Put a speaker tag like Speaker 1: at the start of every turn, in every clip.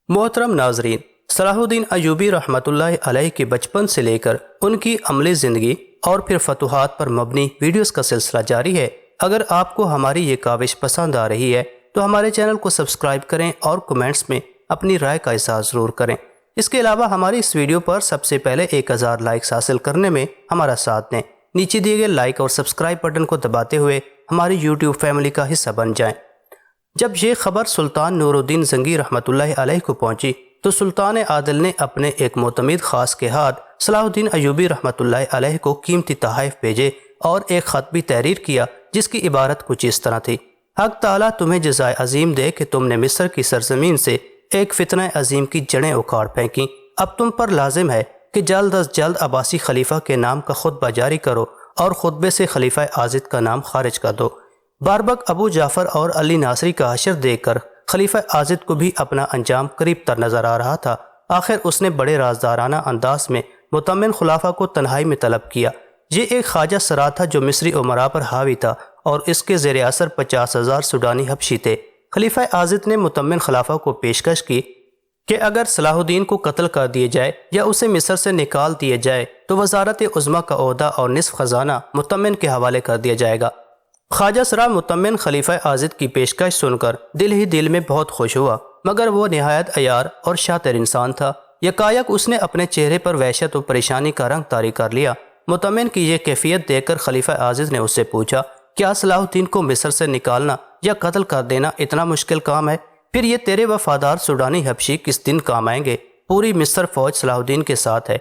Speaker 1: محترم ناظرین، صلاح الدین ایوبی رحمۃ اللہ علیہ کے بچپن سے لے کر ان کی عملی زندگی اور پھر فتوحات پر مبنی ویڈیوز کا سلسلہ جاری ہے۔ اگر آپ کو ہماری یہ کاوش پسند آ رہی ہے تو ہمارے چینل کو سبسکرائب کریں اور کمنٹس میں اپنی رائے کا اظہار ضرور کریں۔ اس کے علاوہ ہماری اس ویڈیو پر سب سے پہلے 1000 لائکس حاصل کرنے میں ہمارا ساتھ دیں۔ نیچے دیے گئے لائک اور سبسکرائب بٹن کو دباتے ہوئے ہماری یوٹیوب فیملی کا حصہ بن جائیں۔ جب یہ خبر سلطان نور الدین زنگی رحمۃ اللہ علیہ کو پہنچی تو سلطان عادل نے اپنے ایک معتمد خاص کے ہاتھ صلاح الدین ایوبی رحمۃ اللہ علیہ کو قیمتی تحائف بھیجے اور ایک خط بھی تحریر کیا جس کی عبارت کچھ اس طرح تھی: حق تعالیٰ تمہیں جزائے عظیم دے کہ تم نے مصر کی سرزمین سے ایک فتنہ عظیم کی جڑیں اکھاڑ پھینکیں۔ اب تم پر لازم ہے کہ جلد از جلد عباسی خلیفہ کے نام کا خطبہ جاری کرو اور خطبے سے خلیفہ عاضد کا نام خارج کر دو۔ باربک ابو جعفر اور علی ناصری کا حشر دیکھ کر خلیفہ عاضد کو بھی اپنا انجام قریب تر نظر آ رہا تھا۔ آخر اس نے بڑے رازدارانہ انداز میں مطمئن خلافہ کو تنہائی میں طلب کیا۔ یہ ایک خواجہ سرا تھا جو مصری امراء پر حاوی تھا اور اس کے زیر اثر 50,000 سوڈانی حبشی تھے۔ خلیفہ عاضد نے مطمئن خلافہ کو پیشکش کی کہ اگر صلاح الدین کو قتل کر دیے جائے یا اسے مصر سے نکال دیے جائے تو وزارت عظمیٰ کا عہدہ اور نصف خزانہ مطمئن کے حوالے کر دیا جائے گا۔ خواجہ سرا مطمئن خلیفہ عاضد کی پیشکش سن کر دل ہی دل میں بہت خوش ہوا، مگر وہ نہایت عیار اور شاطر انسان تھا۔ یکایک اس نے اپنے چہرے پر وحشت و پریشانی کا رنگ طاری کر لیا۔ مطمئن کی یہ کیفیت دیکھ کر خلیفہ عاضد نے اس سے پوچھا، کیا صلاح الدین کو مصر سے نکالنا یا قتل کر دینا اتنا مشکل کام ہے؟ پھر یہ تیرے وفادار سوڈانی حبشی کس دن کام آئیں گے؟ پوری مصر فوج صلاح الدین کے ساتھ ہے۔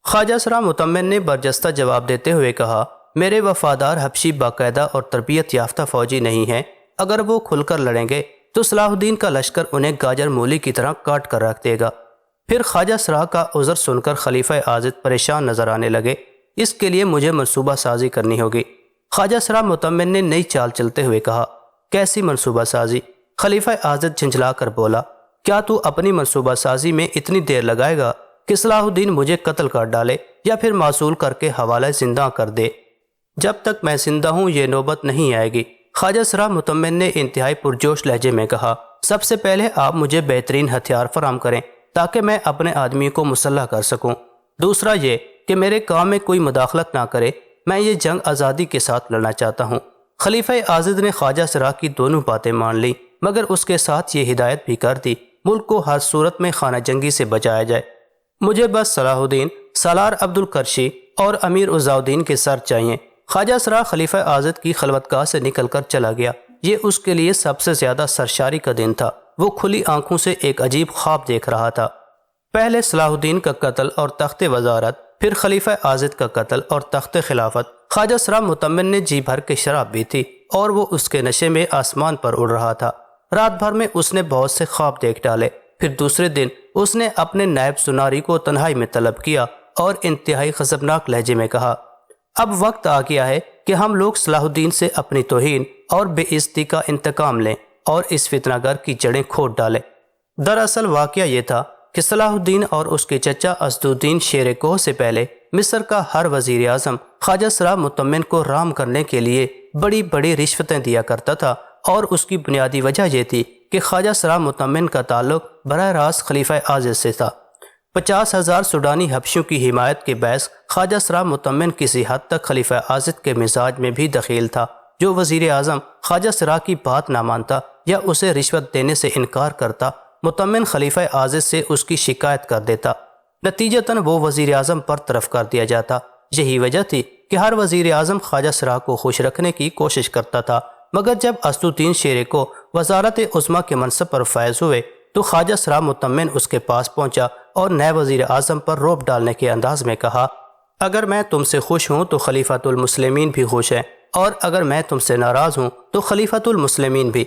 Speaker 1: خواجہ سرا مطمئن نے برجستہ جواب دیتے ہوئے کہا، میرے وفادار حبشی باقاعدہ اور تربیت یافتہ فوجی نہیں ہیں۔ اگر وہ کھل کر لڑیں گے تو صلاح الدین کا لشکر انہیں گاجر مولی کی طرح کاٹ کر رکھ دے گا۔ پھر خواجہ سرا کا عذر سن کر خلیفہ عاضد پریشان نظر آنے لگے۔ اس کے لیے مجھے منصوبہ سازی کرنی ہوگی۔ خواجہ سرا مطمئن نے نئی چال چلتے ہوئے کہا، کیسی منصوبہ سازی؟ خلیفہ عاضد جھنجھلا کر بولا، کیا تو اپنی منصوبہ سازی میں اتنی دیر لگائے گا کہ صلاح الدین مجھے قتل کر ڈالے یا پھر معزول کر کے حوالہ زندہ کر دے؟ جب تک میں زندہ ہوں یہ نوبت نہیں آئے گی۔ خواجہ سرا مطمئن نے انتہائی پرجوش لہجے میں کہا، سب سے پہلے آپ مجھے بہترین ہتھیار فراہم کریں تاکہ میں اپنے آدمی کو مسلح کر سکوں۔ دوسرا یہ کہ میرے کام میں کوئی مداخلت نہ کرے، میں یہ جنگ آزادی کے ساتھ لڑنا چاہتا ہوں۔ خلیفہ عاضد نے خواجہ سرا کی دونوں باتیں مان لیں، مگر اس کے ساتھ یہ ہدایت بھی کر دی، ملک کو ہر صورت میں خانہ جنگی سے بچایا جائے۔ مجھے بس صلاح الدین، سالار عبد القرشی اور امیر عزا الدین کے سر چاہیے۔ خواجہ سرا خلیفہ عاضد کی خلوتگاہ سے نکل کر چلا گیا۔ یہ اس کے لیے سب سے زیادہ سرشاری کا دن تھا۔ وہ کھلی آنکھوں سے ایک عجیب خواب دیکھ رہا تھا۔ پہلے صلاح الدین کا قتل اور تخت وزارت، پھر خلیفہ عاضد کا قتل اور تخت خلافت۔ خواجہ سرا مطمئن نے جی بھر کے شراب بھی تھی اور وہ اس کے نشے میں آسمان پر اڑ رہا تھا۔ رات بھر میں اس نے بہت سے خواب دیکھ ڈالے۔ پھر دوسرے دن اس نے اپنے نائب سناری کو تنہائی میں طلب کیا اور انتہائی غضبناک لہجے میں کہا، اب وقت آ گیا ہے کہ ہم لوگ صلاح الدین سے اپنی توہین اور بے عزتی کا انتقام لیں اور اس فتنہ گر کی جڑیں کھود ڈالیں۔ دراصل واقعہ یہ تھا کہ صلاح الدین اور اس کے چچا اسد الدین شیر کوہ سے پہلے مصر کا ہر وزیر اعظم خواجہ سرا مطمئن کو رام کرنے کے لیے بڑی بڑی رشوتیں دیا کرتا تھا، اور اس کی بنیادی وجہ یہ تھی کہ خواجہ سرا مطمئن کا تعلق براہ راست خلیفہ عاضد سے تھا۔ 50,000 سوڈانی حبشیوں کی حمایت کے باعث خواجہ سرا مطمئن کسی حد تک خلیفہ عاضد کے مزاج میں بھی دخیل تھا۔ جو وزیر اعظم خواجہ سرا کی بات نہ مانتا یا اسے رشوت دینے سے انکار کرتا، مطمئن خلیفہ عاضد سے اس کی شکایت کر دیتا۔ نتیجتاً وہ وزیر اعظم پر طرف کر دیا جاتا۔ یہی وجہ تھی کہ ہر وزیر اعظم خواجہ سرا کو خوش رکھنے کی کوشش کرتا تھا، مگر جب اسد الدین شیر کو وزارت عظمیٰ کے منصب پر فائز ہوئے تو خواجہ سرا مطمئن اس کے پاس پہنچا اور نئے وزیر اعظم پر روب ڈالنے کے انداز میں کہا، اگر میں تم سے خوش ہوں تو خلیفۃ المسلمین بھی خوش ہیں، اور اگر میں تم سے ناراض ہوں تو خلیفۃ المسلمین بھی۔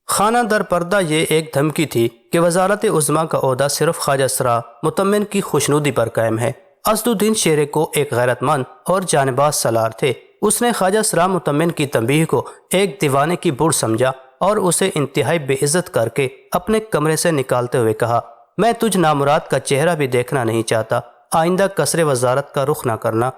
Speaker 1: خانہ در پردہ یہ ایک دھمکی تھی کہ وزارت عظمیٰ کا عہدہ صرف خواجہ سرا مطمئن کی خوشنودی پر قائم ہے۔ اسد الدین شیر کو ایک غیرت مند اور جانباز سالار تھے۔ اس نے خواجہ سرا مطمئن کی تنبیہ کو ایک دیوانے کی بڑھ سمجھا اور اسے انتہائی بے عزت کر کے اپنے کمرے سے نکالتے ہوئے کہا، میں تجھ نامراد کا چہرہ بھی دیکھنا نہیں چاہتا، آئندہ قصر وزارت کا رخ نہ کرنا،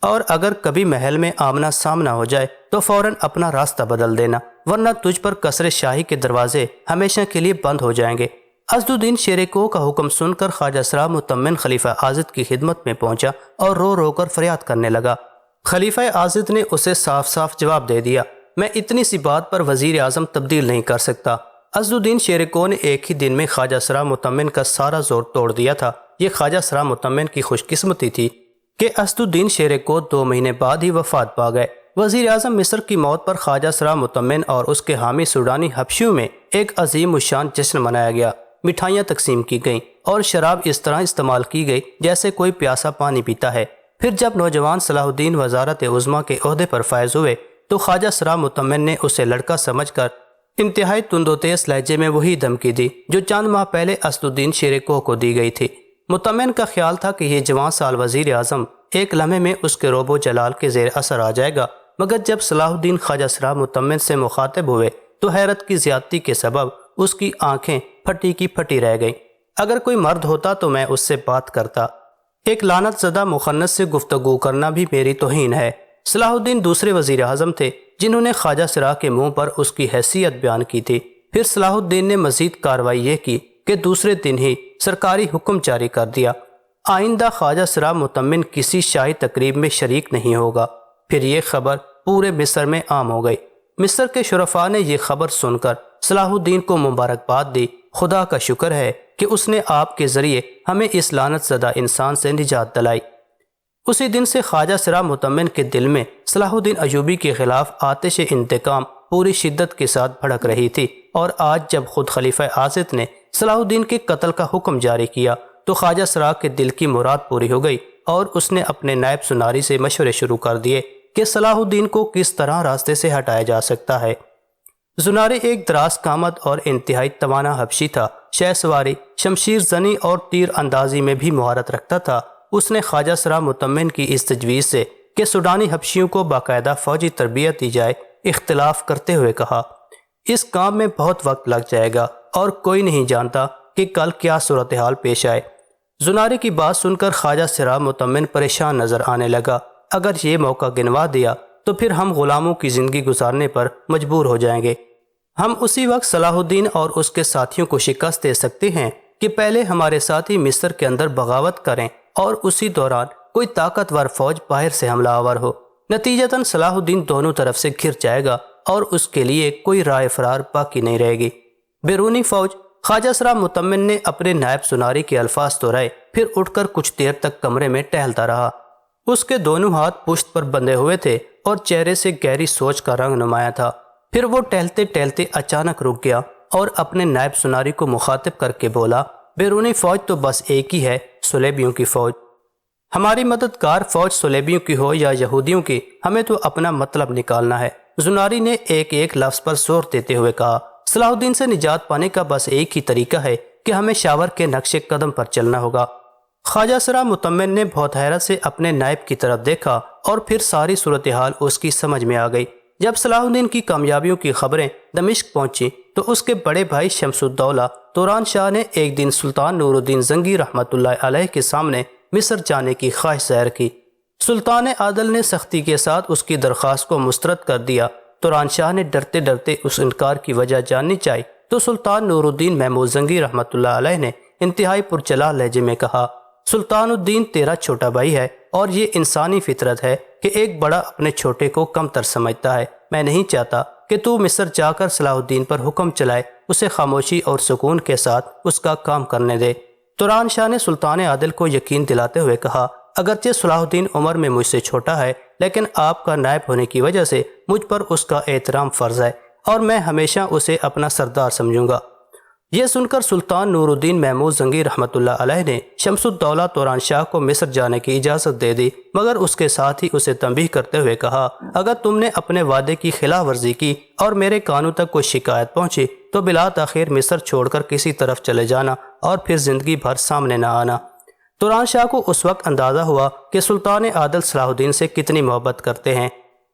Speaker 1: اور اگر کبھی محل میں آمنا سامنا ہو جائے تو فوراً اپنا راستہ بدل دینا، ورنہ تجھ پر قصر شاہی کے دروازے ہمیشہ کے لیے بند ہو جائیں گے۔ اسد الدین شیر کوہ کا حکم سن کر خواجہ سرا متمن خلیفہ آزد کی خدمت میں پہنچا اور رو رو کر فریاد کرنے لگا۔ خلیفہ آزد نے اسے صاف صاف جواب دے دیا، میں اتنی سی بات پر وزیر اعظم تبدیل نہیں کر سکتا۔ اسد الدین شیر کوہ نے ایک ہی دن میں خواجہ سرا متمن کا سارا زور توڑ دیا تھا۔ یہ خواجہ سرا متمن کی خوش قسمتی تھی کہ اسد الدین شیر کوہ 2 مہینے بعد ہی وفات پا گئے۔ وزیر اعظم مصر کی موت پر خواجہ سرا متمن اور اس کے حامی سوڈانی حبشیوں میں ایک عظیم الشان جشن منایا گیا۔ مٹھائیاں تقسیم کی گئیں اور شراب اس طرح استعمال کی گئی جیسے کوئی پیاسا پانی پیتا ہے۔ پھر جب نوجوان صلاح الدین وزارت عظمیٰ کے عہدے پر فائز ہوئے تو خواجہ سرا متمن نے اسے لڑکا سمجھ کر انتہائی تند و تیز لہجے میں وہی دھمکی دی جو چند ماہ پہلے اسد الدین شیر کوہ کو دی گئی تھی۔ متمن کا خیال تھا کہ یہ جوان سال وزیر اعظم ایک لمحے میں اس کے روب و جلال کے زیر اثر آ جائے گا، مگر جب صلاح الدین خواجہ سرا متمن سے مخاطب ہوئے تو حیرت کی زیادتی کے سبب اس کی آنکھیں پھٹی کی پھٹی رہ گئیں۔ اگر کوئی مرد ہوتا تو میں اس سے بات کرتا، ایک لعنت زدہ مخنث سے گفتگو کرنا بھی میری توہین ہے۔ صلاح الدین دوسرے وزیر اعظم تھے جنہوں نے خواجہ سرا کے منہ پر اس کی حیثیت بیان کی تھی۔ پھر صلاح الدین نے مزید کارروائی یہ کی کہ دوسرے دن ہی سرکاری حکم جاری کر دیا، آئندہ خواجہ سرا متمن کسی شاہی تقریب میں شریک نہیں ہوگا۔ پھر یہ خبر پورے مصر میں عام ہو گئی۔ مصر کے شرفاء نے یہ خبر سن کر صلاح الدین کو مبارکباد دی۔ خدا کا شکر ہے کہ اس نے آپ کے ذریعے ہمیں اس لعنت زدہ انسان سے نجات دلائی۔ اسی دن سے خواجہ سرا متمن کے دل میں صلاح الدین ایوبی کے خلاف آتش انتقام پوری شدت کے ساتھ بھڑک رہی تھی، اور آج جب خود خلیفہ آزد نے صلاح الدین کے قتل کا حکم جاری کیا تو خواجہ سرا کے دل کی مراد پوری ہو گئی، اور اس نے اپنے نائب سناری سے مشورے شروع کر دیے کہ صلاح الدین کو کس طرح راستے سے ہٹایا جا سکتا ہے۔ زناری ایک دراز قامت اور انتہائی توانا حبشی تھا۔ شہ سواری، شمشیر زنی اور تیر اندازی میں بھی مہارت رکھتا تھا۔ اس نے خواجہ سرا متمن کی اس تجویز سے کہ سوڈانی حبشیوں کو باقاعدہ فوجی تربیت دی جائے اختلاف کرتے ہوئے کہا، اس کام میں بہت وقت لگ جائے گا اور کوئی نہیں جانتا کہ کل کیا صورتحال پیش آئے۔ زناری کی بات سن کر خواجہ سرا متمن پریشان نظر آنے لگا۔ اگر یہ موقع گنوا دیا تو پھر ہم غلاموں کی زندگی گزارنے پر مجبور ہو جائیں گے۔ ہم اسی وقت صلاح الدین اور اس کے ساتھیوں کو شکست دے سکتے ہیں کہ پہلے ہمارے ساتھی مصر کے اندر بغاوت کریں اور اسی دوران کوئی طاقتور فوج باہر سے حملہ آور ہو۔ نتیجتاً صلاح الدین دونوں طرف سے گھر جائے گا اور اس کے لیے کوئی رائے فرار باقی نہیں رہے گی۔ بیرونی فوج۔ خواجہ سرا متمن نے اپنے نائب سناری کے الفاظ دہرائے، پھر اٹھ کر کچھ دیر تک کمرے میں ٹہلتا رہا۔ اس کے دونوں ہاتھ پشت پر بندھے ہوئے تھے اور چہرے سے گہری سوچ کا رنگ نمایاں تھا۔ پھر وہ ٹہلتے ٹہلتے اچانک رک گیا اور اپنے نائب سناری کو مخاطب کر کے بولا، بیرونی فوج تو بس ایک ہی ہے، صلیبیوں کی فوج۔ ہماری مددگار فوج صلیبیوں کی ہو یا یہودیوں کی، ہمیں تو اپنا مطلب نکالنا ہے۔ زناری نے ایک ایک لفظ پر زور دیتے ہوئے کہا، صلاح الدین سے نجات پانے کا بس ایک ہی طریقہ ہے کہ ہمیں شاور کے نقش قدم پر چلنا ہوگا۔ خواجہ سرا متمن نے بہت حیرت سے اپنے نائب کی طرف دیکھا اور پھر ساری صورتحال اس کی سمجھ میں آ گئی۔ جب صلاح الدین کی کامیابیوں کی خبریں دمشق پہنچی تو اس کے بڑے بھائی شمس الدولہ توران شاہ نے ایک دن سلطان نور الدین زنگی رحمۃ اللہ علیہ کے سامنے مصر جانے کی خواہش ظاہر کی۔ سلطان عادل نے سختی کے ساتھ اس کی درخواست کو مسترد کر دیا۔ توران شاہ نے ڈرتے ڈرتے اس انکار کی وجہ جاننی چاہی تو سلطان نور الدین محمود زنگی رحمۃ اللہ علیہ نے انتہائی پرجلال لہجے میں کہا، سلطان الدین تیرا چھوٹا بھائی ہے اور یہ انسانی فطرت ہے کہ ایک بڑا اپنے چھوٹے کو کم تر سمجھتا ہے۔ میں نہیں چاہتا کہ تو مصر جا کر صلاح الدین پر حکم چلائے، اسے خاموشی اور سکون کے ساتھ اس کا کام کرنے دے۔ توران شاہ نے سلطان عادل کو یقین دلاتے ہوئے کہا، اگرچہ صلاح الدین عمر میں مجھ سے چھوٹا ہے لیکن آپ کا نائب ہونے کی وجہ سے مجھ پر اس کا احترام فرض ہے اور میں ہمیشہ اسے اپنا سردار سمجھوں گا۔ یہ سن کر سلطان نور الدین محمود زنگی رحمۃ اللہ علیہ نے شمس الدولہ توران شاہ کو مصر جانے کی اجازت دے دی، مگر اس کے ساتھ ہی اسے تنبیہ کرتے ہوئے کہا، اگر تم نے اپنے وعدے کی خلاف ورزی کی اور میرے کانوں تک کوئی شکایت پہنچی تو بلا تاخیر مصر چھوڑ کر کسی طرف چلے جانا اور پھر زندگی بھر سامنے نہ آنا۔ توران شاہ کو اس وقت اندازہ ہوا کہ سلطان عادل صلاح الدین سے کتنی محبت کرتے ہیں۔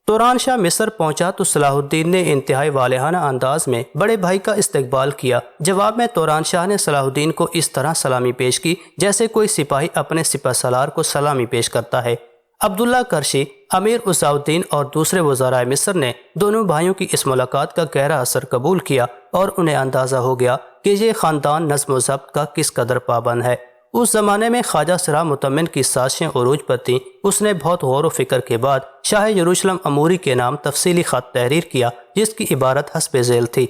Speaker 1: توران شاہ مصر پہنچا تو صلاح الدین نے انتہائی والہانہ انداز میں بڑے بھائی کا استقبال کیا۔ جواب میں توران شاہ نے صلاح الدین کو اس طرح سلامی پیش کی جیسے کوئی سپاہی اپنے سپہ سالار کو سلامی پیش کرتا ہے۔ عبداللہ کرشی، امیر عزاء الدین اور دوسرے وزرائے مصر نے دونوں بھائیوں کی اس ملاقات کا گہرا اثر قبول کیا اور انہیں اندازہ ہو گیا کہ یہ خاندان نظم و ضبط کا کس قدر پابند ہے۔ اس زمانے میں خواجہ سرا متمم کی سازشیں عروج پر تھیں۔ اس نے بہت غور و فکر کے بعد شاہ یروشلم اموری کے نام تفصیلی خط تحریر کیا، جس کی عبارت حسب ذیل تھی: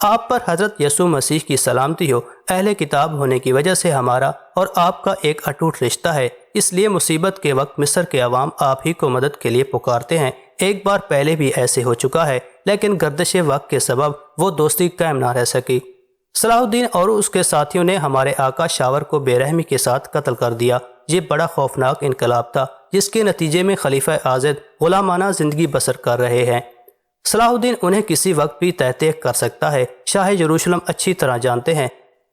Speaker 1: آپ پر حضرت یسوع مسیح کی سلامتی ہو۔ اہل کتاب ہونے کی وجہ سے ہمارا اور آپ کا ایک اٹوٹ رشتہ ہے، اس لیے مصیبت کے وقت مصر کے عوام آپ ہی کو مدد کے لیے پکارتے ہیں۔ ایک بار پہلے بھی ایسے ہو چکا ہے، لیکن گردش وقت کے سبب وہ دوستی قائم نہ رہ سکی۔ صلاح الدین اور اس کے ساتھیوں نے ہمارے آقا شاور کو بے رحمی کے ساتھ قتل کر دیا۔ یہ بڑا خوفناک انقلاب تھا، جس کے نتیجے میں خلیفہ عاضد غلامانہ زندگی بسر کر رہے ہیں۔ صلاح الدین انہیں کسی وقت بھی تحقیق کر سکتا ہے۔ شاہ یروشلم اچھی طرح جانتے ہیں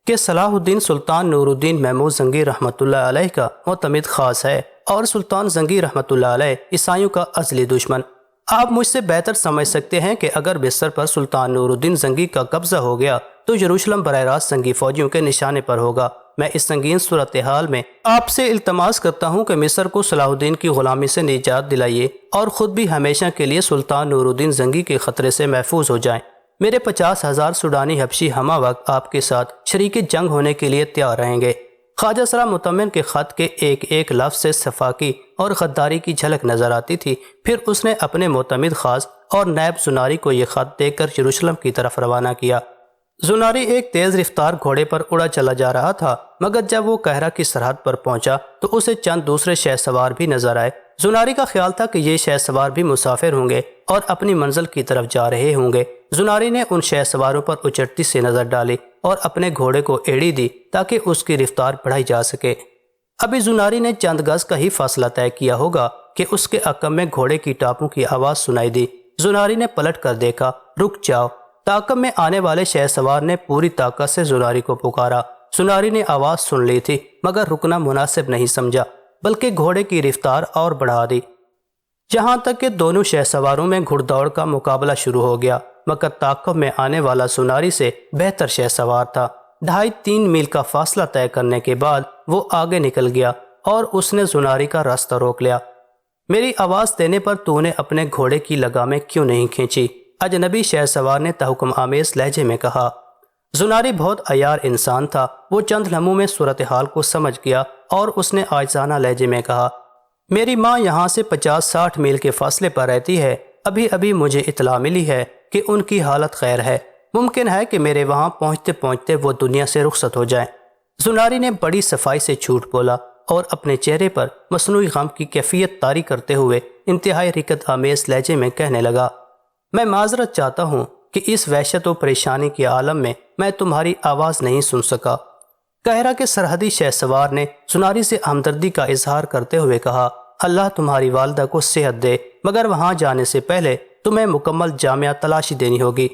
Speaker 1: کہ صلاح الدین سلطان نور الدین محمود زنگی رحمۃ اللہ علیہ کا معتمد خاص ہے، اور سلطان زنگی رحمۃ اللہ علیہ عیسائیوں کا ازلی دشمن۔ آپ مجھ سے بہتر سمجھ سکتے ہیں کہ اگر مصر پر سلطان نور الدین زنگی کا قبضہ ہو گیا تو یروشلم براہ راست زنگی فوجیوں کے نشانے پر ہوگا۔ میں اس سنگین صورتحال میں آپ سے التماس کرتا ہوں کہ مصر کو صلاح الدین کی غلامی سے نجات دلائیے اور خود بھی ہمیشہ کے لیے سلطان نور الدین زنگی کے خطرے سے محفوظ ہو جائیں۔ میرے 50,000 سوڈانی حبشی ہمہ وقت آپ کے ساتھ شریک جنگ ہونے کے لیے تیار رہیں گے۔ خواجہ سرا متمم کے خط کے ایک ایک لفظ سے صفاقی اور غداری کی جھلک نظر آتی تھی۔ پھر اس نے اپنے معتمد خاص اور نائب زناری کو یہ خط دے کر یروشلم کی طرف روانہ کیا۔ زناری ایک تیز رفتار گھوڑے پر اڑا چلا جا رہا تھا، مگر جب وہ قاہرہ کی سرحد پر پہنچا تو اسے چند دوسرے شہ سوار بھی نظر آئے۔ زناری کا خیال تھا کہ یہ شہ سوار بھی مسافر ہوں گے اور اپنی منزل کی طرف جا رہے ہوں گے۔ زناری نے ان شہ سواروں پر اچٹتی سے نظر ڈالی اور اپنے گھوڑے کو ایڑی دی تاکہ اس کی رفتار بڑھائی جا سکے۔ ابھی زناری نے چند گز کا ہی فاصلہ طے کیا ہوگا کہ اس کے عقب میں گھوڑے کی ٹاپوں کی آواز سنائی دی۔ زناری نے پلٹ کر دیکھا۔ رک جاؤ۔ تعاقب میں آنے والے شہ سوار نے پوری طاقت سے زناری کو پکارا۔ زناری نے آواز سن لی تھی، مگر رکنا مناسب نہیں سمجھا، بلکہ گھوڑے کی رفتار اور بڑھا دی، جہاں تک کہ دونوں شہ سواروں میں گھڑ دوڑ کا مقابلہ شروع ہو گیا۔ مگر تعاقب میں آنے والا زناری سے بہتر شہ سوار تھا۔ 2.5-3 میل کا فاصلہ طے کرنے کے بعد وہ آگے نکل گیا اور اس نے زناری کا راستہ روک لیا۔ میری آواز دینے پر تو نے اپنے گھوڑے کی لگامیں کیوں نہیں کھینچی؟ اجنبی شہ سوار نے تحکم آمیز لہجے میں کہا۔ زناری بہت عیار انسان تھا، وہ چند لمحوں میں صورتحال کو سمجھ گیا اور اس نے عاجزانہ لہجے میں کہا، میری ماں یہاں سے 50-60 میل کے فاصلے پر رہتی ہے۔ ابھی مجھے اطلاع ملی ہے کہ ان کی حالت خیر ہے۔ ممکن ہے کہ میرے وہاں پہنچتے پہنچتے وہ دنیا سے رخصت ہو جائیں۔ زناری نے بڑی صفائی سے جھوٹ بولا اور اپنے چہرے پر مصنوعی غم کی کیفیت طاری کرتے ہوئے انتہائی رکت آمیز لہجے میں کہنے لگا، میں معذرت چاہتا ہوں کہ اس وحشت و پریشانی کے عالم میں تمہاری آواز نہیں سن سکا۔ قاہرہ کے سرحدی شہ سوار نے زناری سے ہمدردی کا اظہار کرتے ہوئے کہا، اللہ تمہاری والدہ کو صحت دے، مگر وہاں جانے سے پہلے تمہیں مکمل جامعہ تلاشی دینی ہوگی۔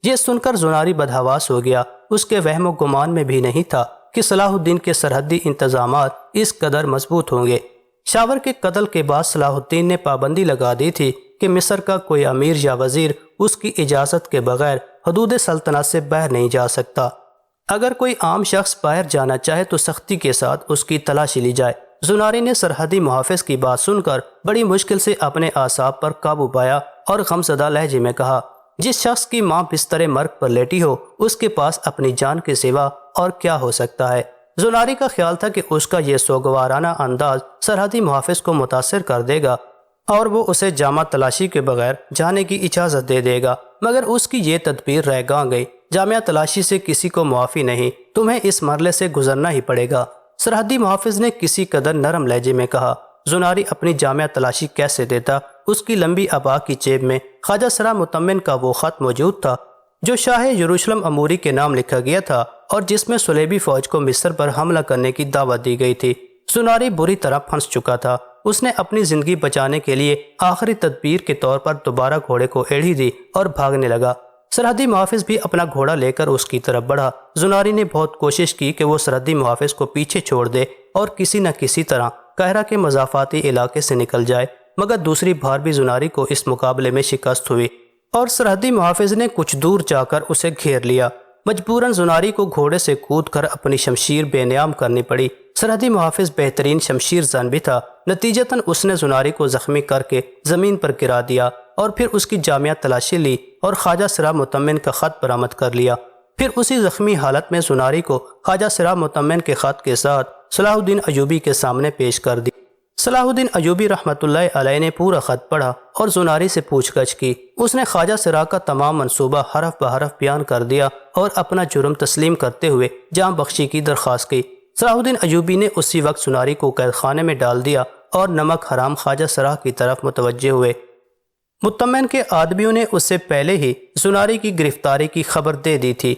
Speaker 1: یہ سن کر زناری بدحواس ہو گیا۔ اس کے وہم و گمان میں بھی نہیں تھا کہ صلاح الدین کے سرحدی انتظامات اس قدر مضبوط ہوں گے۔ شاور کے قتل کے بعد صلاح الدین نے پابندی لگا دی تھی کہ مصر کا کوئی امیر یا وزیر اس کی اجازت کے بغیر حدود سلطنت سے باہر نہیں جا سکتا۔ اگر کوئی عام شخص باہر جانا چاہے تو سختی کے ساتھ اس کی تلاشی لی جائے۔ زناری نے سرحدی محافظ کی بات سن کر بڑی مشکل سے اپنے اعصاب پر قابو پایا اور غمزدہ لہجے میں کہا، جس شخص کی ماں بستر مرگ پر لیٹی ہو اس کے پاس اپنی جان کے سوا اور کیا ہو سکتا ہے؟ زناری کا خیال تھا کہ اس کا یہ سوگوارانہ انداز سرحدی محافظ کو متاثر کر دے گا اور وہ اسے جامع تلاشی کے بغیر جانے کی اجازت دے دے گا، مگر اس کی یہ تدبیر رہ گاں گئی۔ جامعہ تلاشی سے کسی کو معافی نہیں، تمہیں اس مرحلے سے گزرنا ہی پڑے گا۔ سرحدی محافظ نے کسی قدر نرم لہجے میں کہا۔ زناری اپنی جامعہ تلاشی کیسے دیتا؟ اس کی لمبی عبا کی جیب میں خواجہ سرا متمم کا وہ خط موجود تھا جو شاہ یروشلم اموری کے نام لکھا گیا تھا اور جس میں صلیبی فوج کو مصر پر حملہ کرنے کی دعوت دی گئی تھی۔ زناری بری طرح پھنس چکا تھا۔ اس نے اپنی زندگی بچانے کے لیے آخری تدبیر کے طور پر دوبارہ گھوڑے کو ایڑھی دی اور بھاگنے لگا۔ سرحدی محافظ بھی اپنا گھوڑا لے کر اس کی طرف بڑھا۔ زناری نے بہت کوشش کی کہ وہ سرحدی محافظ کو پیچھے چھوڑ دے اور کسی نہ کسی طرح قاہرہ کے مضافاتی علاقے سے نکل جائے، مگر دوسری بار بھی زناری کو اس مقابلے میں شکست ہوئی اور سرحدی محافظ نے کچھ دور جا کر اسے گھیر لیا۔ مجبوراً زناری کو گھوڑے سے کود کر اپنی شمشیر بے نیام کرنی پڑی۔ سرحدی محافظ بہترین شمشیر زن بھی تھا، نتیجتاً اس نے زناری کو زخمی کر کے زمین پر گرا دیا اور پھر اس کی جامعہ تلاشی لی اور خواجہ سرا متمم کا خط برآمد کر لیا۔ پھر اسی زخمی حالت میں زناری کو خواجہ سراء مطمئن کے خط کے ساتھ صلاح الدین ایوبی کے سامنے پیش کر دی۔ صلاح الدین ایوبی رحمۃ اللہ علیہ نے پورا خط پڑھا اور زناری سے پوچھ گچھ کی۔ اس نے خواجہ سراء کا تمام منصوبہ حرف بحرف بیان کر دیا اور اپنا جرم تسلیم کرتے ہوئے جان بخشی کی درخواست کی۔ صلاح الدین ایوبی نے اسی وقت زناری کو قید خانے میں ڈال دیا اور نمک حرام خواجہ سراء کی طرف متوجہ ہوئے۔ مطمئن کے آدمیوں نے اس سے پہلے ہی زناری کی گرفتاری کی خبر دے دی تھی۔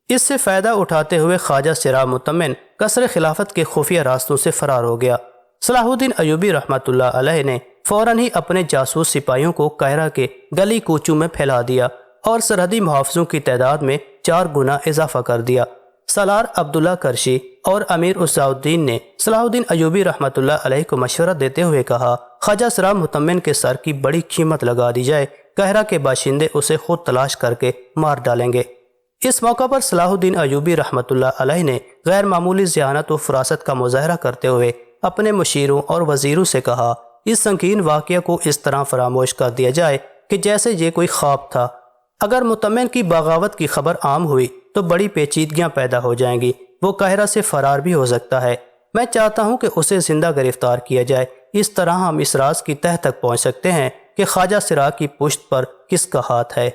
Speaker 1: اس سے فائدہ اٹھاتے ہوئے خواجہ سراء مطمئن قصر خلافت کے خفیہ راستوں سے فرار ہو گیا۔ صلاح الدین ایوبی رحمۃ اللہ علیہ نے فوراً ہی اپنے جاسوس سپاہیوں کو قاہرہ کے گلی کوچوں میں پھیلا دیا اور سرحدی محافظوں کی تعداد میں 4 گنا اضافہ کر دیا۔ سالار عبداللہ کرشی اور امیر عزاء الدین نے صلاح الدین ایوبی رحمۃ اللہ علیہ کو مشورہ دیتے ہوئے کہا، خواجہ سراء مطمئن کے سر کی بڑی قیمت لگا دی جائے، قاہرہ کے باشندے اسے خود تلاش کر کے مار ڈالیں گے۔ اس موقع پر صلاح الدین ایوبی رحمۃ اللہ علیہ نے غیر معمولی ذہانت و فراست کا مظاہرہ کرتے ہوئے اپنے مشیروں اور وزیروں سے کہا، اس سنگین واقعہ کو اس طرح فراموش کر دیا جائے کہ جیسے یہ کوئی خواب تھا۔ اگر مطمئن کی بغاوت کی خبر عام ہوئی تو بڑی پیچیدگیاں پیدا ہو جائیں گی، وہ قاہرہ سے فرار بھی ہو سکتا ہے۔ میں چاہتا ہوں کہ اسے زندہ گرفتار کیا جائے، اس طرح ہم اس راز کی تہ تک پہنچ سکتے ہیں کہ خواجہ سراء کی پشت پر کس کا ہاتھ ہے۔